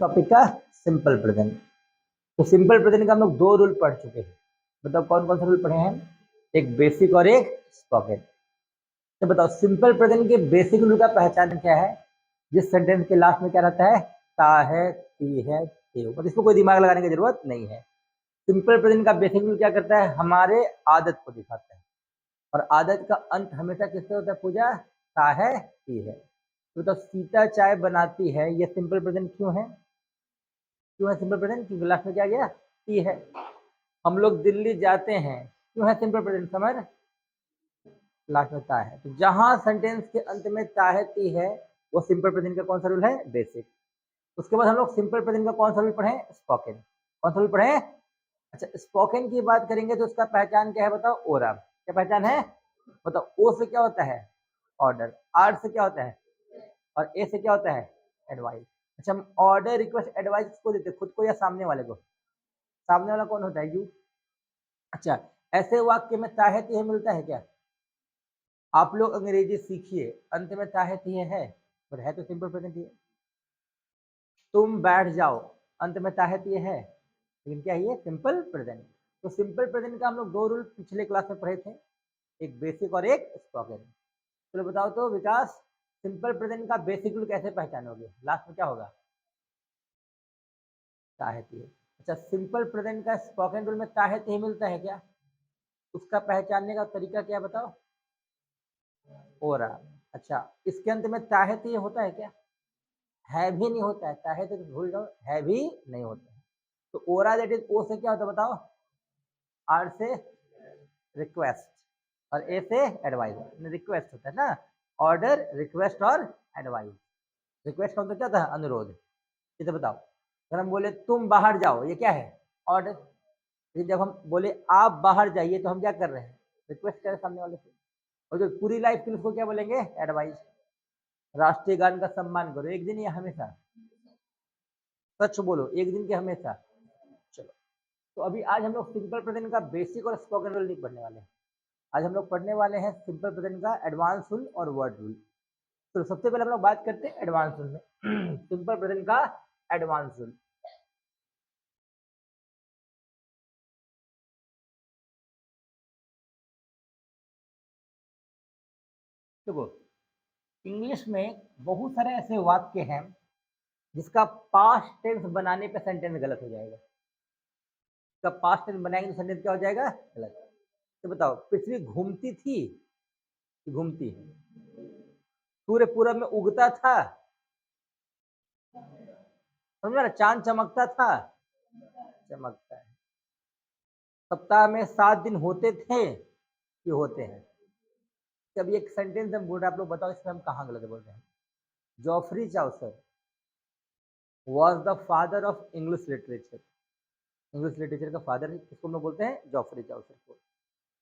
Topic का simple present. तो simple present का हम लोग दो रूल पढ़ चुके हैं। बताओ कौन कौन से रूल पढ़े हैं? एक बेसिक और एक स्पोकन। तो बताओ सिंपल प्रेजेंट के बेसिक रूल का पहचान क्या है? जिस सेंटेंस के लास्ट में क्या रहता है? ता है, ती है, ते हो। पर इसको कोई दिमाग लगाने की जरूरत नहीं है। सिंपल प्रेजेंट का बेसिक रूल क्या करता है? हमारे आदत को दिखाता है, और आदत का अंत हमेशा किससे होता है? पूजा। ता है, ती है। तो बताओ सीता चाय बनाती है, ये सिंपल प्रेजेंट क्यों है? क्यों है सिंपल प्रेजेंट? क्योंकि लास्ट में क्या गया? ती है। हम लोग दिल्ली जाते हैं, क्यों है सिंपल प्रेजेंट? समझ, लास्ट में ता है। तो जहां सेंटेंस के अंत में ता है, ती है, वो सिंपल प्रेजेंट का कौन सा रूल है? बेसिक। उसके बाद हम लोग सिंपल प्रेजेंट का कौन सा रूल पढ़े? स्पोकन। कौन सा रूल पढ़े? अच्छा, स्पोकन की बात करेंगे तो उसका पहचान क्या है? बताओ। ओरा। क्या पहचान है? बताओ। ओ से क्या होता है? ऑर्डर। आर से क्या होता है? और ए से क्या होता है? एडवाइस। अच्छा, हम ऑर्डर, रिक्वेस्ट, एडवाइस किसको देते हैं? खुद को या सामने वाले को? सामने वाला कौन होता है? यू। अच्छा, ऐसे वाक्य में ताहे तिहे मिलता है क्या? आप लोग अंग्रेजी सीखिए, अंत में ताहे तिहे है, पर है तो सिंपल प्रेजेंट ही है। तुम बैठ जाओ, अंत में ताहे तिहे है, लेकिन क्या है ये? Simple present. तो सिंपल प्रेजेंट का हम लोग दो रूल पिछले क्लास में पढ़े थे, एक बेसिक और एक स्पोकन। चलो बताओ तो विकास, सिंपल प्रेजेंट का बेसिक रूल कैसे पहचानोगे? लास्ट में क्या होगा? ताहे तिहे। अच्छा, सिंपल प्रेजेंट का स्पोकन रूल में ताहे तिहे मिलता है क्या? उसका पहचानने का तरीका क्या बताओ? ओरा। अच्छा, इसके अंत में ताहे तिहे होता है क्या? है भी नहीं होता है। ताहे तो भूल जाओ, है भी नहीं होता है। तो ओरा दैट इज, ओ से क्या होता है बताओ? आर से रिक्वेस्ट, और ए से एडवाइस। रिक्वेस्ट होता है ना, ऑर्डर, रिक्वेस्ट और एडवाइस। रिक्वेस्ट का मतलब क्या था? अनुरोध। इसे बताओ, अगर हम बोले तुम बाहर जाओ, ये क्या है? ऑर्डर। लेकिन जब हम बोले आप बाहर जाइए, तो हम क्या कर रहे हैं? रिक्वेस्ट कर रहे हैं सामने वाले से। और जो पूरी लाइफ के लिए उसको क्या बोलेंगे? एडवाइस। राष्ट्रीय गान का सम्मान करो, एक दिन या हमेशा? सच बोलो, एक दिन के हमेशा? चलो, तो अभी आज हम लोग सिंपल प्रेजेंट का बेसिक और स्पोकन रूल नहीं पढ़ने वाले हैं। आज हम लोग पढ़ने वाले हैं सिंपल प्रेजेंट का एडवांस रूल और वर्ड रूल। तो सबसे पहले हम लोग बात करते हैं एडवांस रूल में। सिंपल प्रेजेंट का एडवांस रूल। देखो, इंग्लिश में बहुत सारे ऐसे वाक्य हैं जिसका पास्ट टेंस बनाने पे सेंटेंस गलत हो जाएगा। इसका पास्ट टेंस बनाएंगे तो सेंटेंस क्या हो जाएगा? गलत। तो बताओ, पृथ्वी घूमती थी कि घूमती है? सूर्य पूरब में उगता था, समझा ना? चांद चमकता था, चमकता है। सप्ताह में 7 दिन होते थे कि होते हैं? जब एक सेंटेंस हम बोल रहे हैं, आप लोग बताओ इसमें हम कहाँ गलत बोल रहे हैं? Geoffrey Chaucer was the father of English literature. English literature का फादर किसको हम लोग बोलते हैं? जॉफरी चाउसर को।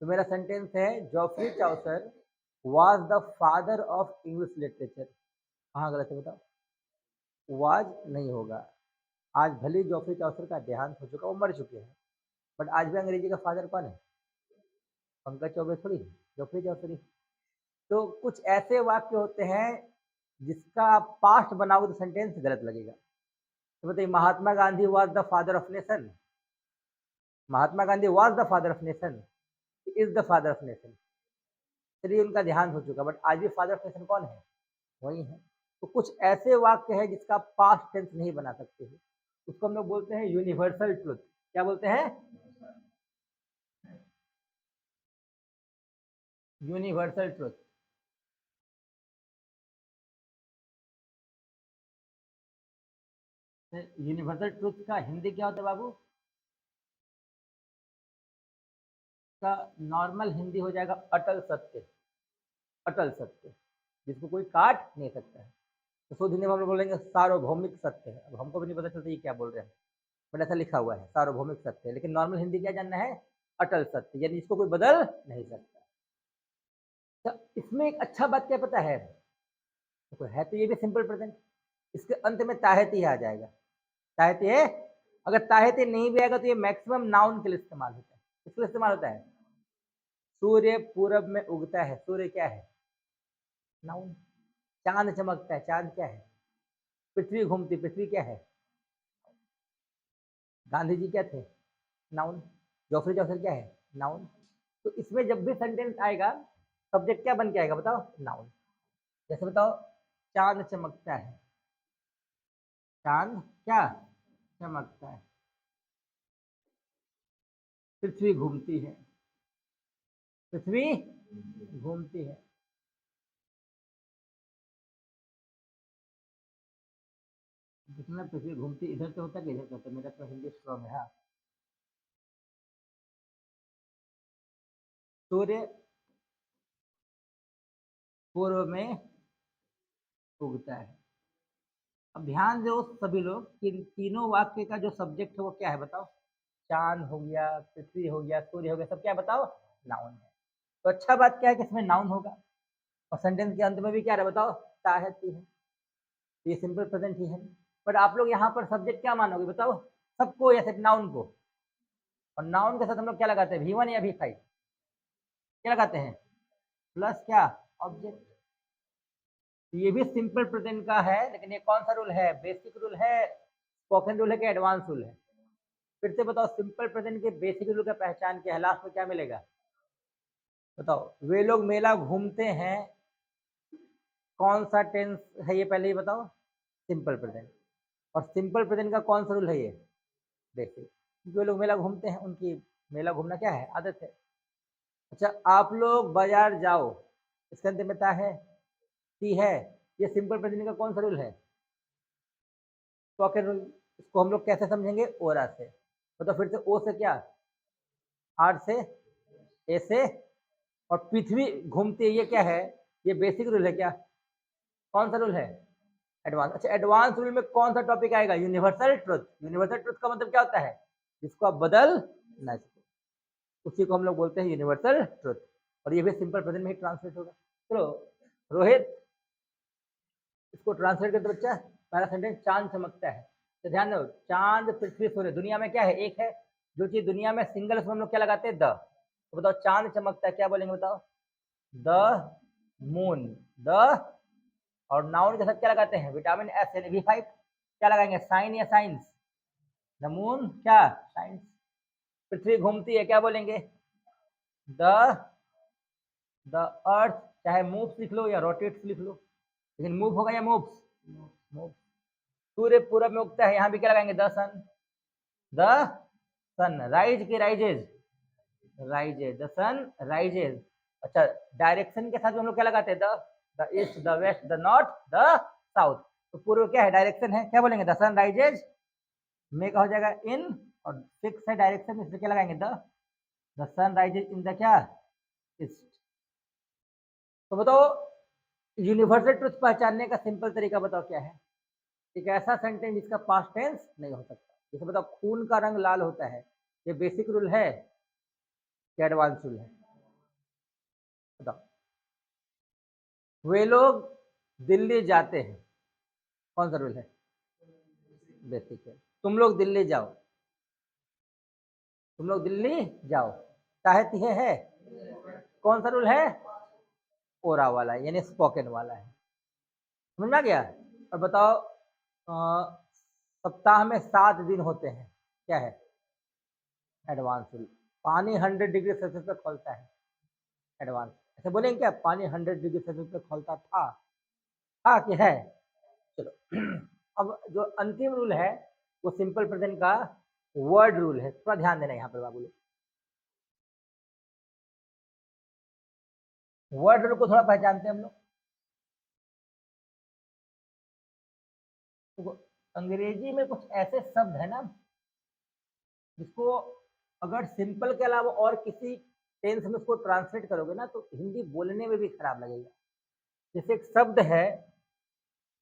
तो मेरा सेंटेंस है Geoffrey Chaucer was the father of English literature. कहाँ गलत है बताओ? वाज नहीं होगा। आज भले जॉफरी चाउसर का देहांत हो चुका, वो मर चुके हैं, बट आज भी अंग्रेजी का फादर कौन है? पंकज चौबे थोड़ी, जॉफरी चाउसरी। तो कुछ ऐसे वाक्य होते हैं जिसका आप पास्ट बनाओगे तो सेंटेंस गलत लगेगा। तो बताइए, Mahatma Gandhi was the father of nation. Mahatma Gandhi was the father of nation, is the father of nation. चलिए, उनका देहांत हो चुका, बट आज भी फादर ऑफ नेशन कौन है? वही है। तो कुछ ऐसे वाक्य है जिसका पास्ट टेंस नहीं बना सकते हैं, उसको हम लोग बोलते हैं यूनिवर्सल ट्रुथ। क्या बोलते हैं? Universal truth. यूनिवर्सल ट्रुथ का हिंदी क्या होता है बाबू? का नॉर्मल हिंदी हो जाएगा अटल सत्य। अटल सत्य, जिसको कोई काट नहीं सकता है। तो शुद्ध हिंदी में हम लोग बोलेंगे सार्वभौमिक सत्य है। अब हमको भी नहीं पता चलता ये क्या बोल रहे हैं, बट ऐसा लिखा हुआ है सार्वभौमिक सत्य है। लेकिन नॉर्मल हिंदी क्या जानना है? अटल सत्य, यानी इसको कोई बदल नहीं सकता। तो इसमें एक अच्छा बात क्या पता है? तो है तो ये भी सिंपल प्रेजेंट, इसके अंत में ताहती आ जाएगा। ताहती है, अगर ताहती नहीं भी आएगा तो ये मैक्सिमम नाउन के लिए इस्तेमाल होता है। किसके लिए इस्तेमाल होता है? सूर्य पूरब में उगता है, सूर्य क्या है? नाउन। चांद चमकता है, चांद क्या है? पृथ्वी घूमती, पृथ्वी क्या है? गांधी जी क्या थे? नाउन। जोफ्री चौसर क्या है? नाउन। तो इसमें जब भी सेंटेंस आएगा सब्जेक्ट क्या बन के आएगा बताओ? नाउन। जैसे बताओ, चांद चमकता है, चांद क्या चमकता है, पृथ्वी घूमती है, पृथ्वी घूमती है। जितना पृथ्वी घूमती इधर से होता है कि इधर से होता है? मेरा तो हिंदी स्ट्रॉन्ग है। हाँ, सूर्य पूर्व में उगता है। अब ध्यान दो सभी लोग कि तीनों वाक्य का जो सब्जेक्ट है वो क्या है बताओ? चांद हो गया, पृथ्वी हो गया, सूर्य हो गया, सब क्या बताओ? नाउन है। तो अच्छा बात क्या है कि इसमें नाउन होगा और सेंटेंस के अंत में भी क्या है बताओ? ता है, ती है। ये सिंपल प्रेजेंट ही है। बट आप लोग यहाँ पर सब्जेक्ट क्या मानोगे बताओ? सबको या सिर्फ नाउन को? और नाउन के साथ हम लोग क्या लगाते हैं? V1 या V5? क्या लगाते हैं? प्लस क्या? ऑब्जेक्ट। ये भी सिंपल प्रेजेंट का है, लेकिन ये कौन सा रूल है? बेसिक रूल है, स्पोकन रूल है कि एडवांस रूल है? फिर से बताओ, सिंपल प्रेजेंट के बेसिक रूल का पहचान क्या है? लास्ट में क्या मिलेगा बताओ? वे लोग मेला घूमते हैं, कौन सा टेंस है ये पहले ही बताओ? Simple present. और सिंपल प्रेजेंट का कौन सा रूल है? ये बेसिक। वे लोग मेला घूमते हैं, उनकी मेला घूमना क्या है? आदत है। अच्छा, आप लोग बाजार जाओ, इसके अंत में ता है, ती है। ये सिंपल प्रेजेंट का कौन सा रूल है? Spoken rule. इसको हम लोग कैसे समझेंगे? ओरा से। तो फिर से ओ से क्या? आर से, ए से, और पृथ्वी घूमती है, ये क्या है? ये बेसिक रूल है क्या? कौन सा रूल है? एडवांस। अच्छा, एडवांस रूल में कौन सा टॉपिक आएगा? Universal truth. यूनिवर्सल ट्रुथ का मतलब क्या होता है? जिसको आप बदल ना सको, उसी को हम लोग बोलते हैं यूनिवर्सल ट्रुथ। और ये भी सिंपल प्रेजेंट में ही ट्रांसलेट होगा। चलो रोहित, इसको ट्रांसलेट करते बच्चा। पहला सेंटेंस, चांद चमकता है। तो ध्यान दो, चांद, पृथ्वी, सूर्य, दुनिया में क्या है? एक है। जो चीज दुनिया में सिंगल, उसमें हम लोग क्या लगाते हैं? द। तो बताओ, चांद चमकता है, क्या बोलेंगे बताओ? The moon. द। और नाउन के साथ क्या लगाते हैं? विटामिन एस यानी V5। क्या लगाएंगे? साइन या साइंस? द मून क्या? साइंस। पृथ्वी घूमती है, क्या बोलेंगे? The the earth. चाहे मूव्स लिख लो या रोटेट्स लिख लो, लेकिन मूव होगा या मूव्स? मूव। सूर्य पूरब में उगता है, यहाँ भी क्या लगाएंगे? The sun. The sun. Rise के rises? Rises. The sun rises. अच्छा, डायरेक्शन के साथ हम लोग क्या लगाते हैं? The east, the west, the north, the south. तो पूर्व क्या है? डायरेक्शन है, क्या बोलेंगे? द सन राइजेज में का हो जाएगा इन, और फिक्स है डायरेक्शन, इसमें क्या लगाएंगे? The sun rises in the क्या? ईस्ट। तो बताओ, यूनिवर्सल ट्रुथ पहचानने का सिंपल तरीका बताओ क्या है? एक ऐसा सेंटेंस जिसका पास्ट टेंस नहीं हो सकता। जैसे बताओ, खून का रंग लाल होता है, ये बेसिक रूल है क्या एडवांस रूल है? बताओ। वे लोग दिल्ली जाते हैं, कौन सा रूल है? बेसिक है। तुम लोग दिल्ली जाओ, तुम लोग दिल्ली जाओ, चाहती है कौन सा रूल है? ओरा वाला है, यानी स्पोकन वाला है। समझ में आ गया? और बताओ, सप्ताह में 7 दिन होते हैं, क्या है? Advance rule. पानी 100 डिग्री सेल्सियस पे खोलता है, एडवांस। ऐसे बोलेंगे क्या? पानी 100 डिग्री सेल्सियस पे खोलता था कि है? चलो अब जो अंतिम रूल है वो सिंपल प्रेजेंट का वर्ड रूल है। थोड़ा ध्यान देना यहाँ पर बाबू लोग। वर्ड रूल को थोड़ा पहचानते हैं हम लोग। तो अंग्रेजी में कुछ ऐसे शब्द है ना जिसको अगर सिंपल के अलावा और किसी टेंस में उसको ट्रांसलेट करोगे ना तो हिंदी बोलने में भी खराब लगेगा। जैसे एक शब्द है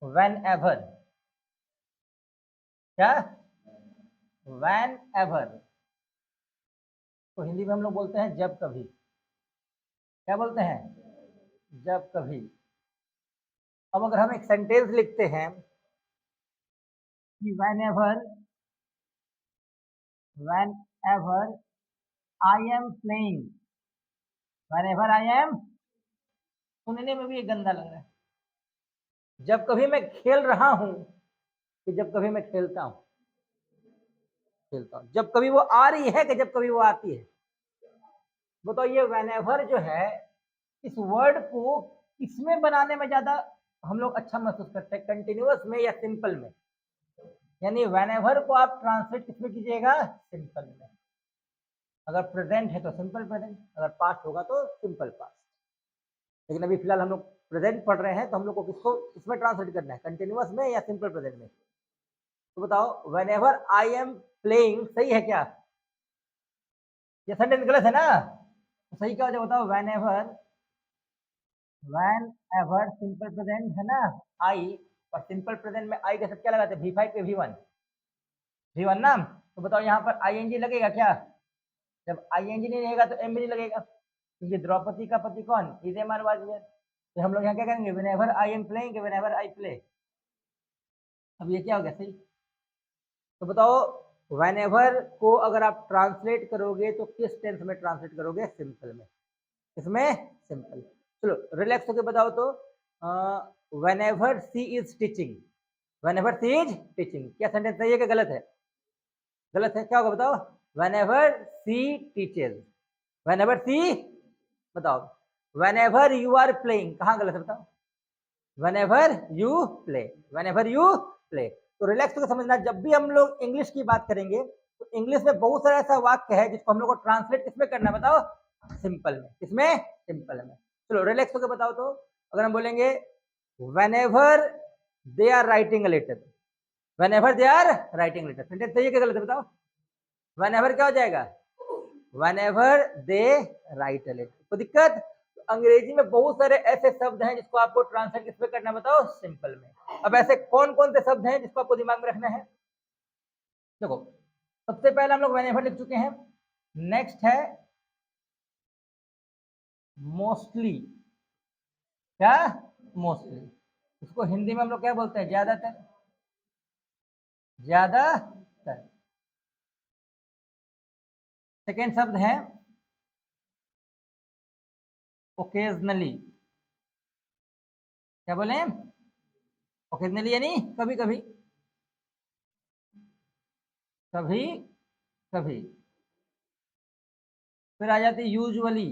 वेन एवर। क्या? When ever. तो हिंदी में हम लोग बोलते हैं जब कभी। क्या बोलते हैं? जब कभी। अब अगर हम एक सेंटेंस लिखते हैं कि when ever I am playing, when ever I am, सुनने में भी ये गंदा लग रहा है। जब कभी मैं खेल रहा हूं कि जब कभी मैं खेलता हूं? खेलता हूँ। जब कभी वो आ रही है कि जब कभी वो आती है? बताओ ये व्हेनेवर जो है, इस वर्ड को किसमें बनाने में ज्यादा हम लोग अच्छा महसूस करते हैं, कंटिन्यूअस में या सिंपल में? यानी व्हेनेवर को आप ट्रांसलेट किसमें कीजिएगा? सिंपल में। अगर प्रेजेंट है तो सिंपल प्रेजेंट, अगर पास्ट होगा तो सिंपल पास्ट। लेकिन अभी फिलहाल हम लोग प्रेजेंट पढ़ रहे हैं, तो हम लोग को किसको किसमें ट्रांसलेट करना है, कंटिन्यूअस में या सिंपल प्रेजेंट में? तो बताओ व्हेनेवर आई एम प्लेइंग सही है क्या? ये सेंटेंस गलत है ना? तो सही क्या हो जाएगा बताओ? व्हेनेवर सिंपल प्रेजेंट है ना आई, और सिंपल प्रेजेंट में आई के साथ क्या लगाते हैं? V5 पे V1 ना। तो बताओ यहाँ पर आईएनजी लगेगा क्या? जब आईएनजी नहीं रहेगा तो एम भी नहीं लगेगा, क्योंकि द्रौपदी का पति कौन? इजेमार वाजियर। तो हम लोग यहाँ क्या करेंगे? Whenever I am playing, whenever I play. अब ये क्या हो गया? सही। तो बताओ व्हेनेवर को अगर आप ट्रांसलेट करोगे तो किस टेंस में ट्रांसलेट करोगे? सिंपल में। इसमें सिंपल। चलो रिलैक्स होके बताओ तो, whenever she is teaching, whenever she is teaching, क्या सेंटेंस सही है कि गलत है? गलत है। क्या होगा बताओ? Whenever she teaches, whenever she, बताओ व्हेनेवर यू आर प्लेइंग, कहाँ गलत है बताओ? Whenever you play, whenever you play. तो रिलैक्स होकर समझना, जब भी हम लोग इंग्लिश की बात करेंगे तो इंग्लिश में बहुत सारा ऐसा वाक्य है जिसको हम लोग को ट्रांसलेट किसमें करना है बताओ? सिंपल में। किसमें? सिंपल में। चलो रिलैक्स होकर बताओ तो, अगर हम बोलेंगे whenever they are writing a letter, whenever they are writing letter, sentence सही है कि गलत है बताओ? व्हेनेवर क्या हो जाएगा? Whenever they write a letter. कोई दिक्कत? अंग्रेजी में बहुत सारे ऐसे शब्द हैं जिसको आपको ट्रांसलेट किसमें करना बताओ? सिंपल में। अब ऐसे कौन कौन से शब्द हैं जिसको आपको दिमाग में रखना है? देखो सबसे पहले हम लोग व्हेनेवर लिख चुके हैं, नेक्स्ट है मोस्टली। क्या? मोस्टली। उसको हिंदी में हम लोग क्या बोलते हैं? ज्यादातर, ज्यादातर। सेकेंड शब्द है ओकेजनली। क्या बोले? ओकेजनली यानी कभी कभी, कभी कभी। फिर आ जाती यूजुअली।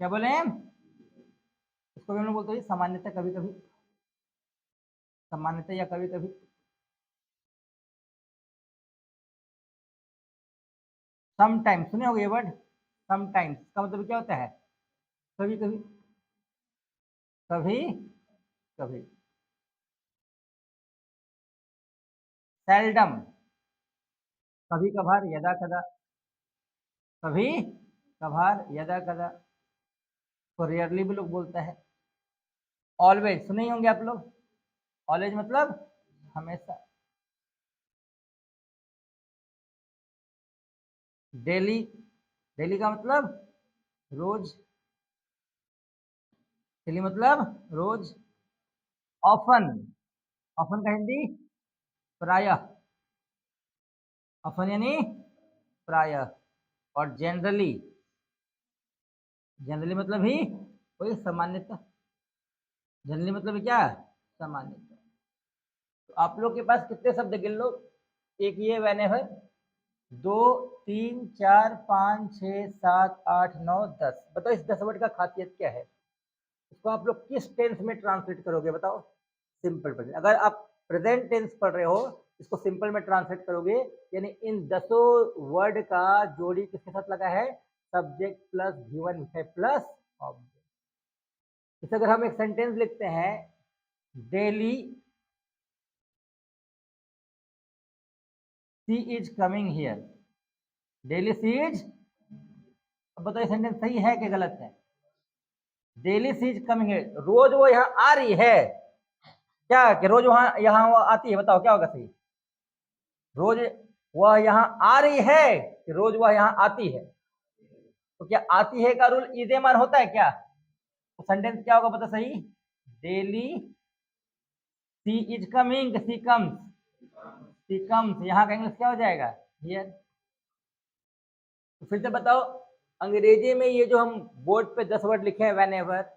क्या बोले? इसको भी हम लोग बोलते हैं सामान्यतः, कभी कभी, सामान्यतः या कभी कभी। समटाइम्स सुने होंगे ये वर्ड, समटाइम्स का मतलब क्या होता है? कभी कभी, कभी कभी। सेल्डम, कभी कभार, यदा कदा, कभी कभार, यदा कदा। तो रेयरली भी लोग बोलता है। ऑलवेज सुने ही होंगे आप लोग, ऑलवेज मतलब हमेशा। डेली, डेली का मतलब रोज, डेली मतलब रोज। ऑफन, ऑफन का हिंदी प्रायः, ऑफन यानी प्रायः। और जनरली, जनरली मतलब ही वही सामान्यतः, जनरली मतलब क्या? सामान्यतः। तो आप लोग के पास कितने शब्द गिन लो? एक ये व्हेनेवर, दो, तीन, चार, पाँच, छः, सात, आठ, नौ, 10। बताओ इस 10 वर्ड का खासियत क्या है? इसको आप लोग किस टेंस में ट्रांसलेट करोगे बताओ? Simple present. अगर आप प्रेजेंट टेंस पढ़ रहे हो, इसको सिंपल में ट्रांसलेट करोगे, यानी इन 10 वर्ड का जोड़ी किसके साथ लगा है? Subject plus V1 plus object. इसे अगर हम एक सेंटेंस लिखते हैं, daily she is coming here, daily she is, अब बताइए सेंटेंस सही है कि गलत है? Daily she is coming here, रोज वो यहाँ आ रही है क्या? कि रोज वहां यहाँ वो आती है? बताओ क्या होगा सही? रोज वह यहाँ आ रही है कि रोज वह यहाँ आती है? तो क्या आती है का रूल इजेमर होता है क्या? तो सेंटेंस क्या होगा बता सही? Daily she is coming, she comes, she comes. यहाँ का इंग्लिश क्या हो जाएगा? हियर। तो फिर से बताओ, अंग्रेजी में ये जो हम बोर्ड पे 10 वर्ड लिखे हैं, whenever,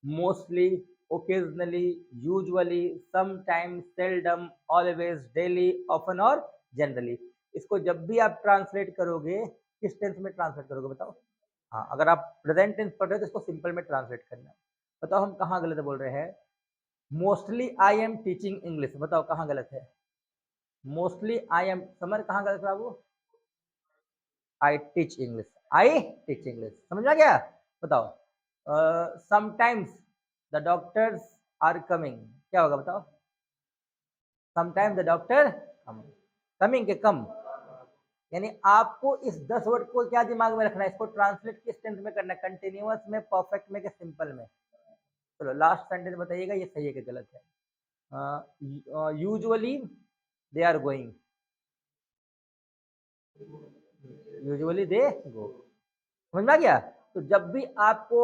mostly, occasionally, usually, sometimes, seldom, always, daily, often और जनरली। इसको जब भी आप ट्रांसलेट करोगे, किस टेंस में ट्रांसलेट करोगे बताओ? हाँ, अगर आप प्रेजेंट टेंस पढ़ रहे हो तो इसको सिंपल में ट्रांसलेट करना। बताओ हम कहाँ गलत बोल रहे हैं? Mostly I am teaching English, बताओ कहाँ गलत है? मोस्टली आई एम, समर कहाँ गलत है बाबू? I teach English, I teach English, समझ में आ गया? बताओ sometimes the doctors are coming, क्या होगा बताओ? समटाइम्स द डॉक्टर कमिंग के कम। यानी आपको इस 10 वर्ड को क्या दिमाग में रखना है? इसको ट्रांसलेट किस टेंस में करना है? कंटिन्यूअस में, परफेक्ट में, कि सिंपल में? चलो लास्ट सेंटेंस बताइएगा, ये सही है कि गलत है? Usually they are going, usually they go, समझ में आ गया? तो जब भी आपको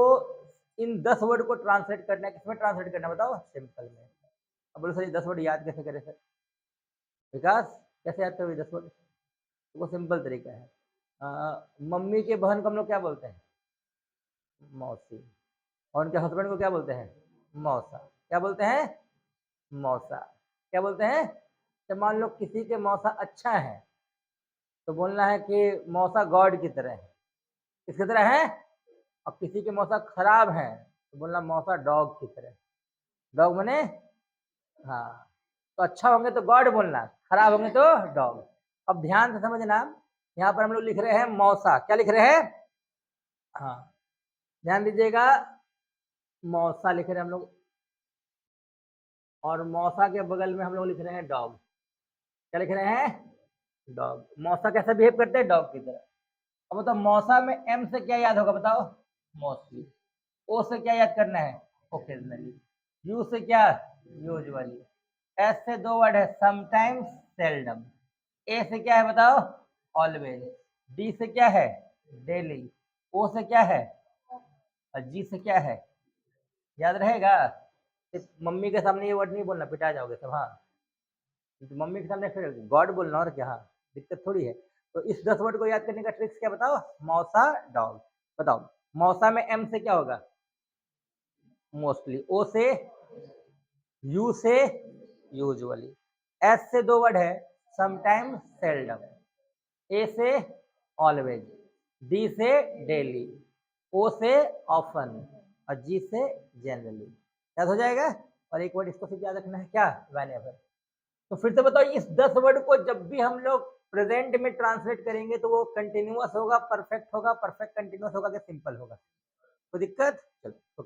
इन 10 वर्ड को ट्रांसलेट करना है, किसमें ट्रांसलेट करना है बताओ? सिंपल में। अब बोलो सर ये 10 वर्ड याद कैसे करें सर? विकास कैसे याद करोगे 10 वर्ड? तो वो सिंपल तरीका है। मम्मी के बहन को हम लोग क्या बोलते हैं? मौसी। और उनके हस्बैंड को क्या बोलते हैं? मौसा। क्या बोलते हैं? मौसा। क्या बोलते हैं? तो मान लो किसी के मौसा अच्छा है तो बोलना है कि मौसा गॉड की तरह है। किसकी तरह है? और किसी के मौसा खराब है तो बोलना मौसा डॉग की तरह। डॉग बने, हाँ, तो अच्छा होंगे तो गॉड बोलना, खराब होंगे तो डॉग। अब ध्यान से समझना, यहाँ पर हम लोग लिख रहे हैं मौसा, क्या लिख रहे हैं? हाँ, ध्यान दीजिएगा, मौसा लिख रहे हैं हम लोग, और मौसा के बगल में हम लोग लिख रहे हैं डॉग। क्या लिख रहे हैं? डॉग। मौसा कैसे बिहेव करते हैं? डॉग की तरह। अब बताओ मौसा में एम से क्या याद होगा बताओ? मोस्टली। ओ से क्या याद करना है? ओकेजनली। यू से क्या? यूजुअली। एस से दो वर्ड है, समटाइम्स, सेल्डम। ए से क्या है बताओ? ऑलवेज। डी से क्या है? डेली। ओ से क्या है? और जी से क्या है? याद रहेगा? सिर्फ मम्मी के सामने ये वर्ड नहीं बोलना, पिटा जाओगे सब। हाँ, तो मम्मी के सामने फिर गॉड बोलना, और क्या? हाँ, दिक्कत थोड़ी है। तो इस 10 वर्ड को याद करने का ट्रिक्स क्या बताओ? मौसा, डॉग। बताओ मौसा में एम से क्या होगा? मोस्टली। ओ से? यू से? यूजुअली। एस से दो वर्ड है, समटाइम्स, सेल्डम। ए से? ऑलवेज। डी से? डेली। ओ से? ऑफन। और जी से? जनरली। याद हो जाएगा? और एक वर्ड इसको सिर्फ याद रखना है, क्या? व्हेनेवर। तो फिर से बताओ, इस 10 वर्ड को जब भी हम लोग प्रेजेंट में ट्रांसलेट करेंगे तो वो कंटिन्यूअस होगा, परफेक्ट होगा, परफेक्ट कंटिन्यूअस होगा कि सिंपल होगा? कोई दिक्कत? चलो तो